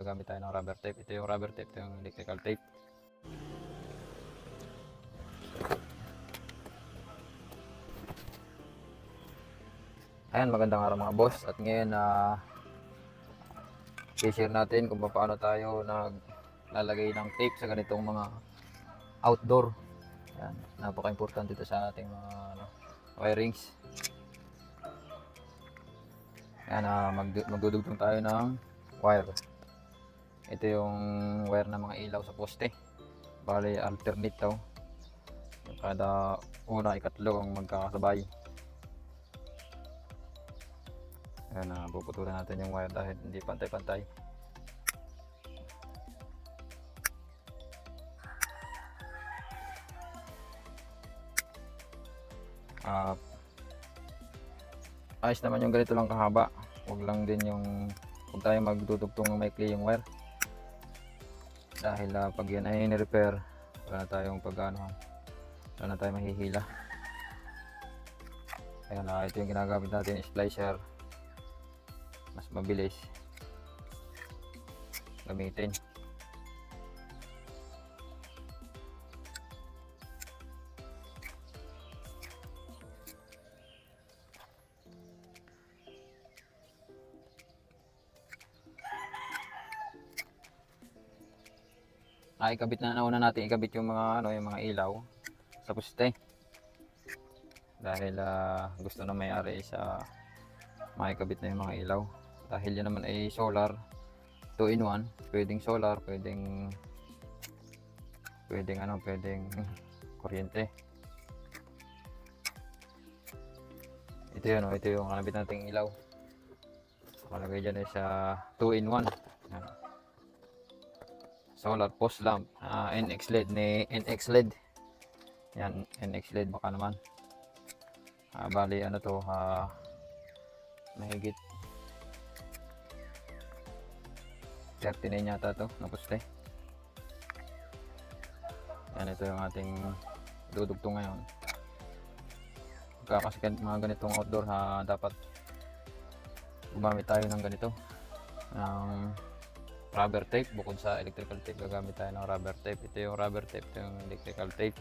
gagamit tayo ng rubber tape. Ito yung rubber tape, ito yung electrical tape. Ayan, magandang araw mga boss. At ngayon i-share natin kung paano tayo naglalagay ng tape sa ganitong mga outdoor. Ayan, napaka-importante ito sa ating mga wirings. Ayan, magdudugtong tayo ng wire. Ito yung wire ng mga ilaw sa poste. Bali, alternate daw. Kada una, ikatlo ang magkakasabay. Ayan, puputulan natin yung wire dahil hindi pantay-pantay. Ayos naman yung ganito lang kahaba. Huwag lang din yung huwag tayo magdudugtong ng maikli yung wire. Dahil pag yan ay ni-repair, wala na tayong wala na tayong mahihila. Ayan, ito yung ginagamit natin, splicer. Mas mabilis gamitin. Nauna natin ikabit yung mga ilaw sa poste. Dahil gusto na may-ari sa makikabit na yung mga ilaw. Dahil yan naman ay solar 2-in-1, pwedeng solar, pwedeng kuryente. Ito yung kanabit nating ilaw. Nakalagay dyan ay sa 2-in-1. Solar post lamp, NX LED NX LED. Yan, NX LED baka naman. Bali mahigit 39 yata to na poste. Yan, ito yung ating dudugtong ngayon. Kasi mga ganitong outdoor dapat gumamit tayo ng ganito, rubber tape. Bukod sa electrical tape, gagamit tayo ng rubber tape. Ito yung rubber tape, ito yung electrical tape.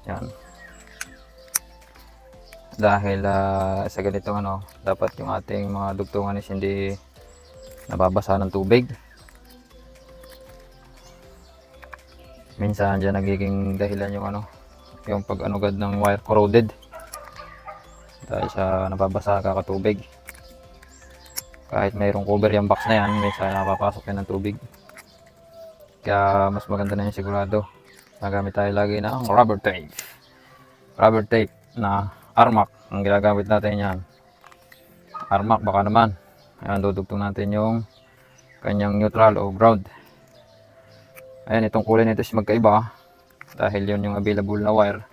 Yan. Dahil sa ganitong dapat yung ating mga dugtungan is hindi nababasa ng tubig. Minsan dyan nagiging dahilan yung pag-anugad ng wire, corroded. Dahil sa nababasa kakatubig. Kahit mayroong cover yung box na yan, minsan napapasok yan ng tubig. Kaya mas maganda na yung sigurado. Nagamit tayo lagi ng rubber tape. Rubber tape na Armac ang ginagamit natin yan. Armac baka naman. Ayan, dudugtong natin yung kanyang neutral o ground. Ayan, itong kulay nito is magkaiba dahil yun yung available na wire.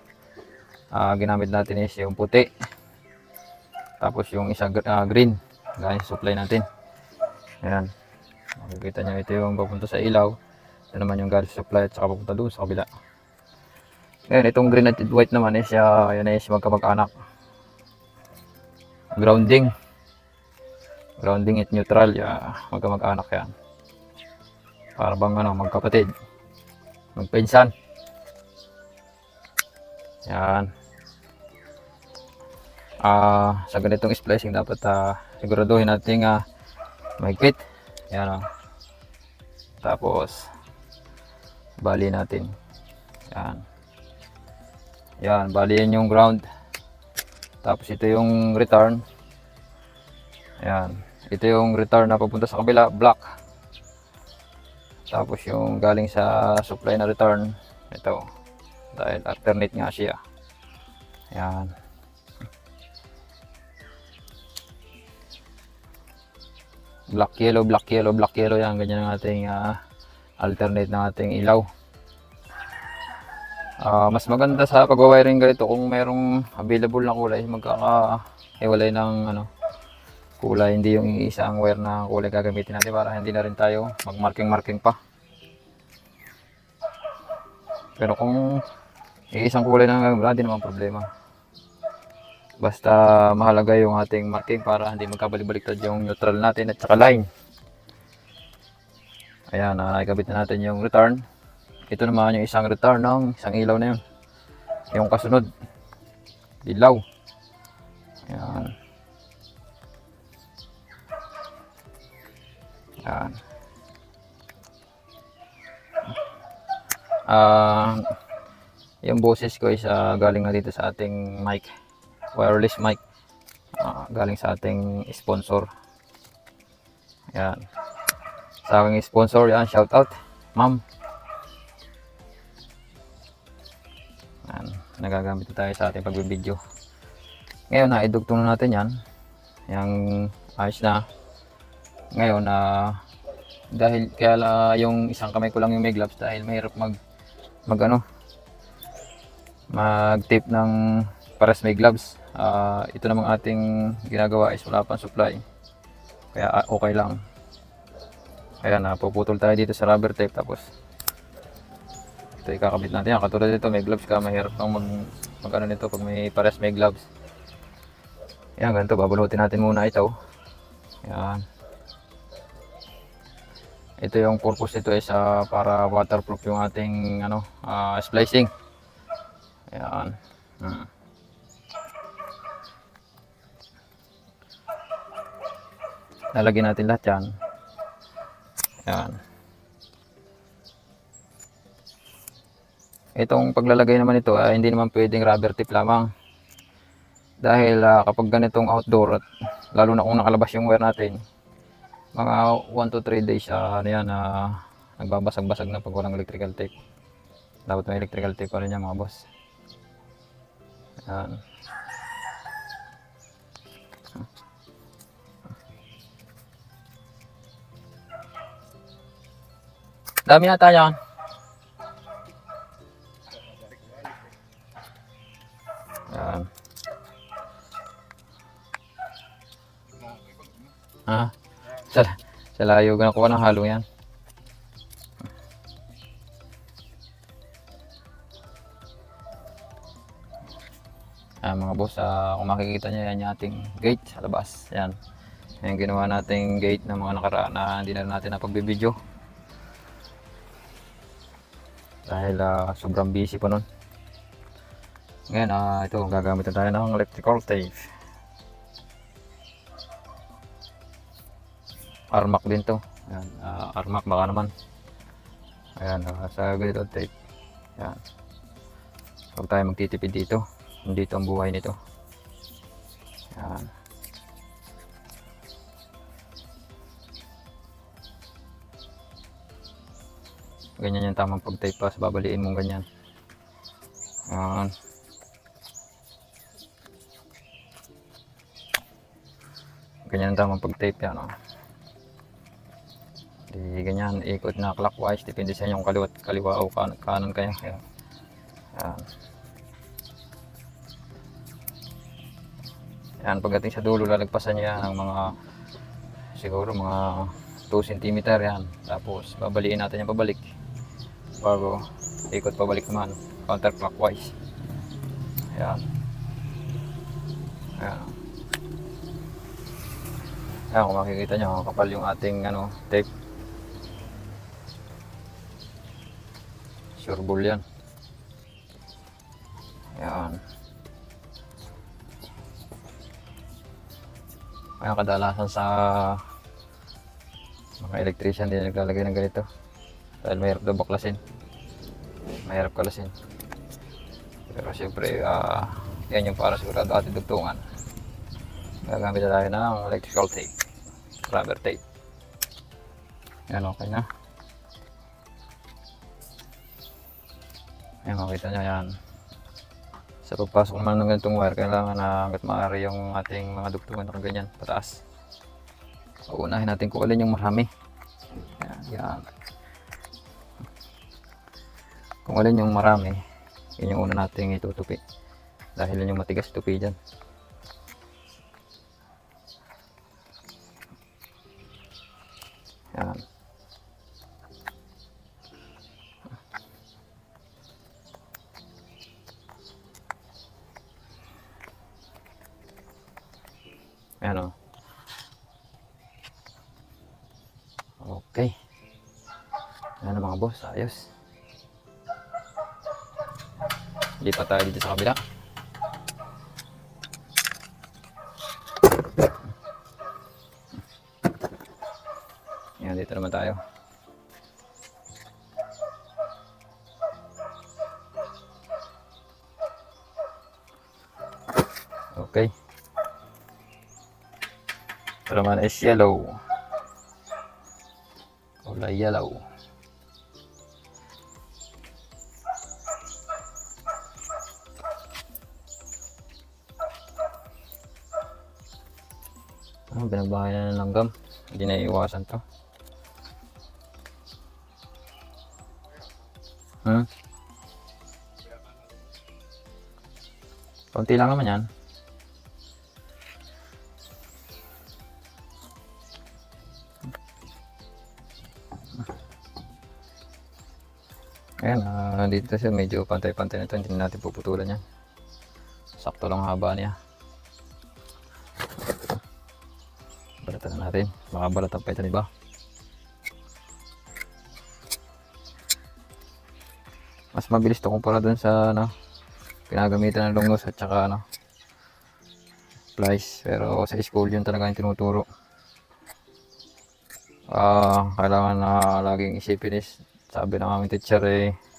Ginamit natin is yung puti, tapos yung isa green, gaya sa supply natin. Ayan, makikita nyo, ito yung papunta sa ilaw. Ito naman yung galing sa supply at saka papunta doon sa kabila. Ayan, itong green at white naman is yan is magkamag-anak. Grounding at neutral, magkamag-anak yan. Para bang magkapatid, magpinsan. Yan. Sa ganitong splicing dapat siguraduhin natin mahigpit. Yan. Tapos bali natin. Yan. Yan, bali yan yung ground. Tapos ito yung return. Yan. Ito yung return na papunta sa kabila, black. Tapos yung galing sa supply na return, ito. Dahil alternate nga siya. Yan. Black yellow, black yellow, black yellow. Yan, ganyan ang ating alternate na ating ilaw. Mas maganda sa pag-wiring ganito kung mayroong available na kulay, magkaka-hiwalay ng kulay, hindi yung isa ang wire na kulay gagamitin natin para hindi na rin tayo mag-marking pa. Pero kung isang kulay na gagamitin, hindi naman problema. Basta mahalaga yung ating marking para hindi magkabalik-baliktad yung neutral natin at saka line. Ayan, nakikabit na natin yung return. Ito naman yung isang return ng isang ilaw na yun. Yung kasunod, dilaw. Ayan. Ayan. Yung boses ko is galing na dito sa ating mic, wireless mic, galing sa ating sponsor. Ayan. Sa aking sponsor, yan, shout out ma'am. Ayan. Nagagamit tayo sa ating pagbibideo. Ngayon, naidugtong na natin yan. Yung ayos na. Ngayon, dahil kaya yung isang kamay ko lang yung may gloves dahil mahirap mag tape ng pares may gloves. Ito namang ating ginagawa is wala pang supply, kaya okay lang. Kaya puputol tayo dito sa rubber tape, tapos ito ikakabit natin. Yan, katulad dito may gloves ka, mahirap pang mag ano nito pag may pares may gloves. Yan, ganito, babalutin natin muna ito. Yan. Ito yung purpose nito is para waterproof yung ating splicing. Ayan. Lalagyan natin lahat yan. Ayan. Itong paglalagay naman ito ay hindi naman pwedeng rubber tip lamang. Dahil kapag ganitong outdoor, at lalo na kung nakalabas yung wire natin, mga 1 to 3 days nagbabasag-basag na pag walang electrical tape. Dapat may electrical tape pa rin yan, mga boss. Ayan. Dami yata yan. Ayan. Sa layo ka nakuha ng halo yan. Mga boss, kung makikita nyo, yan yung ating gate sa labas. Yan. Yan ginawa nating gate ng mga nakaraan na hindi na natin napagbibideo. Dahil sobrang busy pa nun. Ngayon, ito, gagamitin tayo ng electrical tape. Armac din to. Ayan, Armac baka naman. Ayan, sa ganito tape. Ayan. Huwag tayo magtitipid dito. Dito ang buhay nito. Ayan. Ganyan yung tamang pag-tape pa. Babaliin mong ganyan. Ayan. Ganyan ang tamang pag-tape yan. Di ganyan, ikot na clockwise, depende sa inyong kaliwa o kanan kayo. Ayan. Ayan, pagdating sa dulo, lalagpasan niya ng mga siguro mga 2 cm yan. Tapos babaliin natin yung pabalik bago ikot pabalik naman counterclockwise. Ayan. Ayan. Ayan, kung makikita nyo, kapal yung ating tape. Sure bull yan. Ayan. Kaya kadalasan sa mga electrician din naglalagay ng ganito. Dahil mahirap daw baklasin. Mahirap kalasin. Pero siyempre, yan yung para sigurado ating dugtungan. Gagamit na tayo ng electrical tape. Rubber tape. Yan, okay na. Ayan, makita nyo yan. Sa pagpasok naman ng ganitong wire, kailangan na hanggat maaari yung ating mga dugtungan na ganyan, pataas. Uunahin natin kung alin yung marami. Yan, yan. Kung alin yung marami, yun yung una nating itutupi. Dahil yun yung matigas tupi dyan. Yan. Ayan o. Okay. Ayan na mga boss, ayos. Lipat tayo dito sa kabila. Ayan, dito naman tayo. Okay. Ito naman is yellow. Kulay yellow. Binabahay na ng langgam. Hindi na iwasan to. Konti lang naman yan. Ayan, dito siya medyo pantay-pantay na ito. Hindi natin puputulan yan. Sakto lang haba niya. Balatan na natin. Baka balatan pa ito, diba? Mas mabilis ito kumpara dun sa pinagamitan ng longnos at saka flies. Pero sa school yun talaga yung tinuturo. Kailangan na laging isipin is, sabi ng aming teacher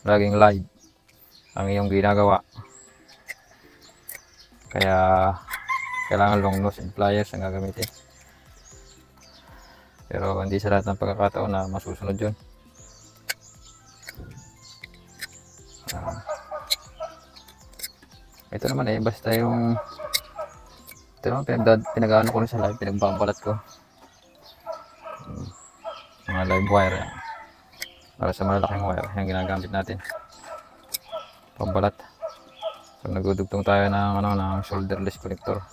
laging live ang iyong ginagawa. Kaya kailangan long nose and pliers ang gagamitin. Pero hindi sa lahat ng pagkakataon na masusunod yun. Ito naman basta yung ito naman pinag-ano ko rin sa live, pinagbabalat ko mga live wire yan. Para sa malalaking wire yung ginagamit natin pambalat. So nagdudugtong tayo ng shoulderless connector.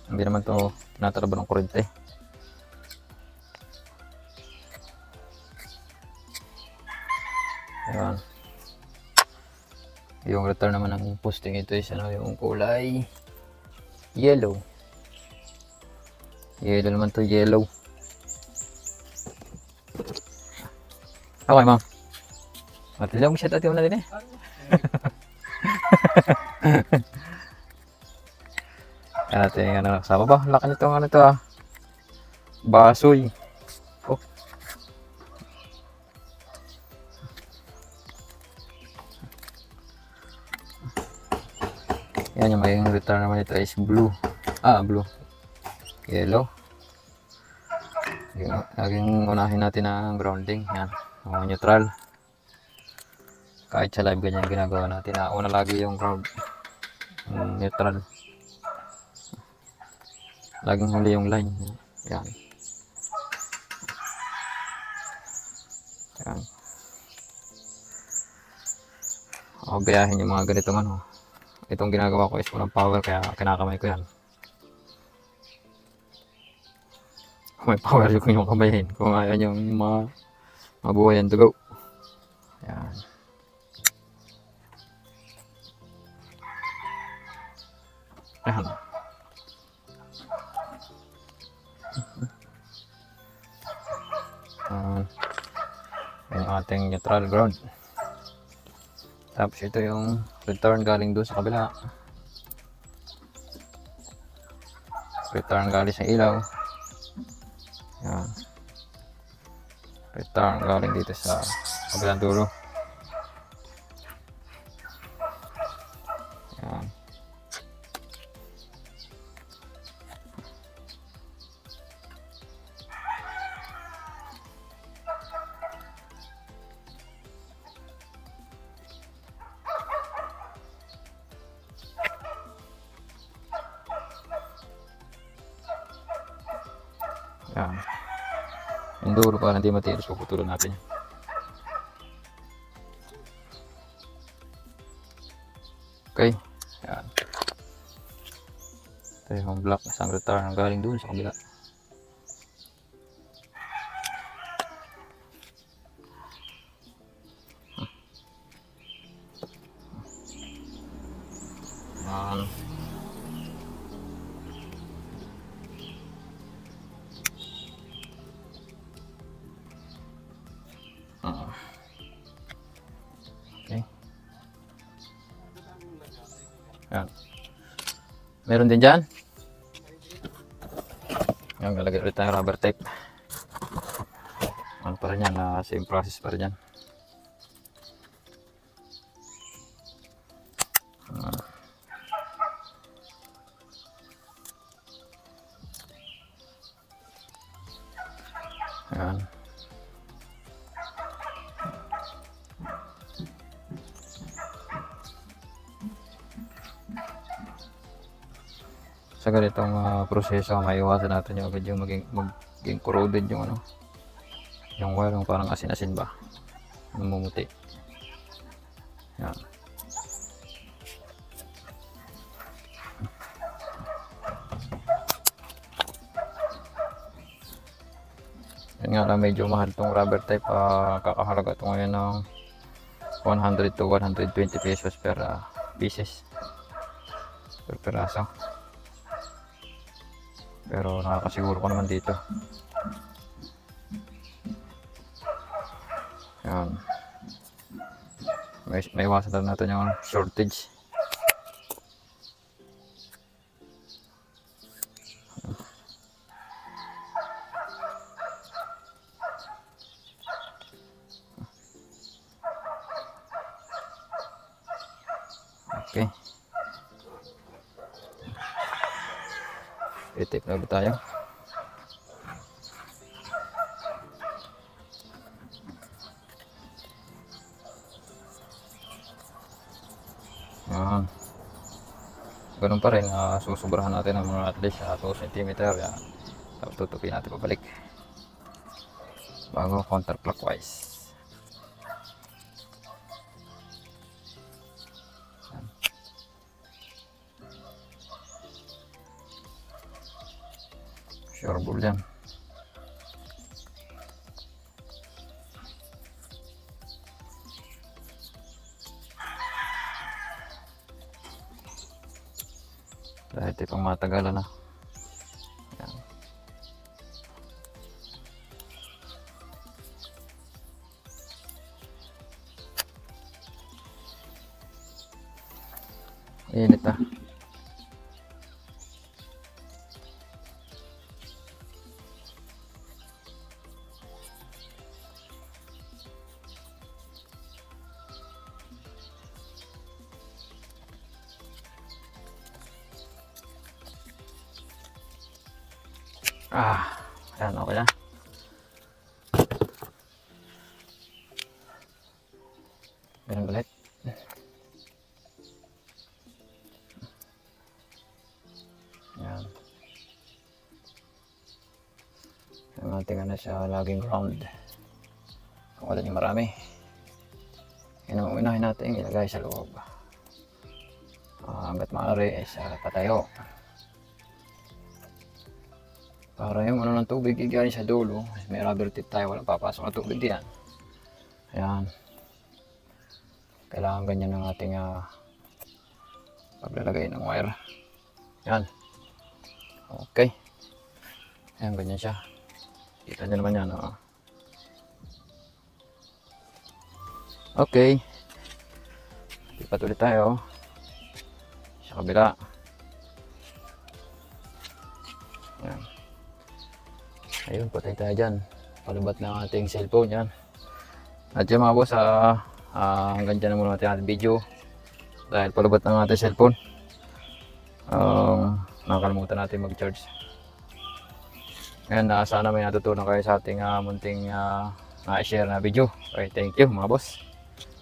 Hindi naman to tinatalaba ng kuryente. Ayan. Yung return naman ng posting ito is yung kulay yellow. Yellow naman to, yellow. Okay, ma'am. Matilaw mo siya dati na din eh. Ating sama ba? Laki nito basoy. Oh. Yan yung magiging return naman ito is blue. Blue. Yellow. Laging unahin natin ang grounding. Yan. Neutral. Kahit sa live ganyan ginagawa natin. Una lagi yung ground. Neutral. Laging huli yung line. Yan. Yan. Gayahin yung mga ganitong Itong ginagawa ko is walang power kaya kinakamay ko yan. May power yung kamayin kung ayaw yung mabuhay ang dugo. Yan. Ayan. Yung ating neutral ground. Tapos ito yung return galing doon sa kabila. Return galing sa ilaw. Yan. Return galing dito sa kabilang dulo. Yan. Yan. Yung dulo para hindi matigas, puputulan natin. Okay. Yan. Ito yung block na isang return galing doon sa kabila. Okay. Yan. Meron din dyan. Yan, galagay ulit tayo rubber tape. Ano pa rin yan, same process pa rin yan. Yan. Sa ganitong proseso, maiwasan natin yung agad yung maging corroded yung yung wire, yung parang asin-asin ba, namumuti. Yan. Yan nga lang, medyo mahal tong rubber tape. Kakahalaga ito ngayon ng 100 to 120 pesos per pieces, per peraso. Pero nakakasiguro ko naman dito. Yan. May iwasan na natin yung shortage. Okay. I-tape na ba tayo? Ganun pa rin, susubrahan natin ng mga at least 2 cm. Yan. Tapos tutupin natin pabalik bago counterclockwise. Sure ball yan. Dahil ito pang matagalan na. Yan. Init ah. Ayan, okay na. Ganun ulit. Ayan. Ang ating siya laging ground. Kung wala niyo marami, yan ang unahin natin ilagay sa loob. Hanggat maaari ay sa patayo. Para yung ng tubig igaling sa dulo, may rubber tip tayo, walang papasok na tubig diyan. Ayan. Kailangan ganyan ng ating paglalagay ng wire. Ayan. Okay. Ayan, ganyan siya. Kita nyo naman yan. Okay. Lipat ulit tayo sa kabila. Ayan. Ayun, patay tayo dyan. Palubat ng ating cellphone yan. At yung mga boss, hanggang dyan na muna natin ating video. Dahil palubat ng ating cellphone. Nakakalimutan natin mag-charge. Ngayon, sana may natutunan kayo sa ating munting na-share na video. Okay, thank you mga boss.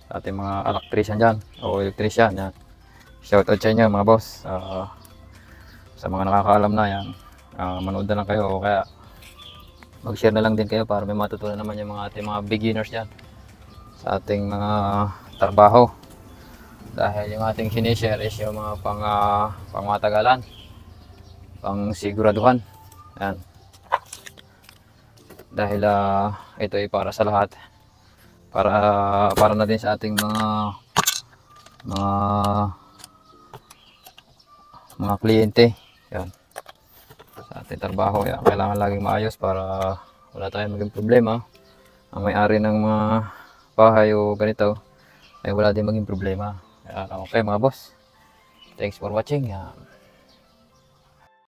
Sa ating mga electrician dyan, o electrician yan. Shout out sa inyo mga boss. Sa mga nakakaalam na yan, manood na lang kayo o kaya mag-share na lang din kayo para may matutunan naman yung ating mga beginners dyan sa ating mga trabaho. Dahil yung ating sinishare is yung mga pangmatagalan, pang siguraduhan. Yan. Dahil ito ay para sa lahat. Para na din sa ating mga kliyente. Yan. Sa ating trabaho, yan. Kailangan laging maayos para wala tayong maging problema. Ang may-ari ng mga bahay o ganito, ay wala din maging problema. Ayan, okay mga boss. Thanks for watching.